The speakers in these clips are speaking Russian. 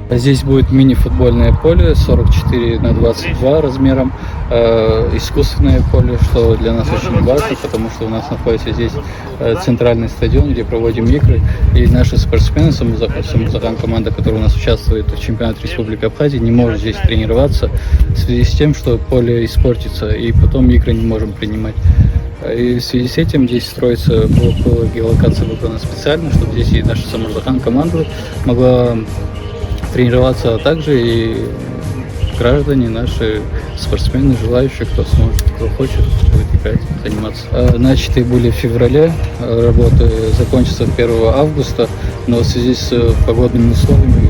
Здесь будет мини-футбольное поле 44 на 22 размером, искусственное поле, что для нас очень важно, потому что у нас находится здесь центральный стадион, где проводим игры, и наши спортсмены, Самурзахан команда, которая у нас участвует в чемпионате Республики Абхазия, не может здесь тренироваться в связи с тем, что поле испортится, и потом игры не можем принимать. И в связи с этим здесь строится, была геолокация выбрана специально, чтобы здесь и наша Самурзахан команда могла тренироваться, а также и граждане, наши спортсмены, желающие, кто сможет, кто хочет, будет играть, заниматься. Начатые были в феврале, работы закончатся 1 августа, но в связи с погодными условиями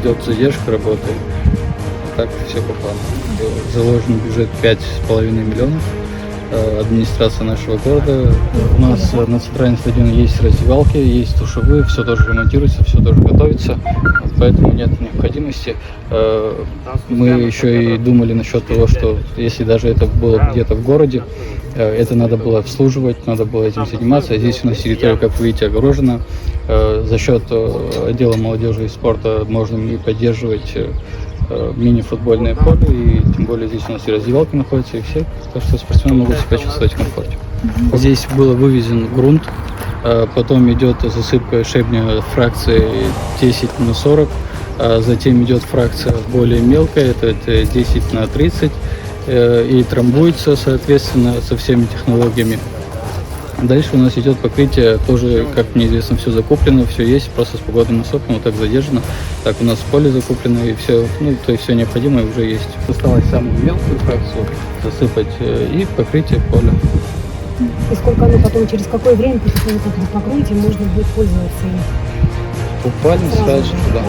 идет задержка работы. Так все по плану. Заложен бюджет 5,5 миллионов. Администрация нашего города. У нас на центральном стадионе есть раздевалки, есть душевые, все тоже ремонтируется, все тоже готовится, поэтому нет необходимости. Мы еще и думали насчет того, что если даже это было где-то в городе, это надо было обслуживать, надо было этим заниматься. Здесь у нас территория, как вы видите, огорожена. За счет отдела молодежи и спорта можно и поддерживать мини-футбольное поле, и тем более здесь у нас и раздевалки находятся, и все, так что спортсмены могут себя чувствовать в комфорте. Здесь был вывезен грунт, потом идет засыпка щебня фракции 10 на 40, затем идет фракция более мелкая, это 10 на 30, и трамбуется, соответственно, со всеми технологиями. Дальше у нас идет покрытие, тоже, как мне известно, все закуплено, все есть, просто с погодным особым, вот так задержано. Так у нас поле закуплено, и все, то есть все необходимое уже есть. Осталось самую мелкую фракцию засыпать и покрытие поля. И сколько оно потом, через какое время после того, как вы покроете, можно будет пользоваться им? Буквально сразу же, да.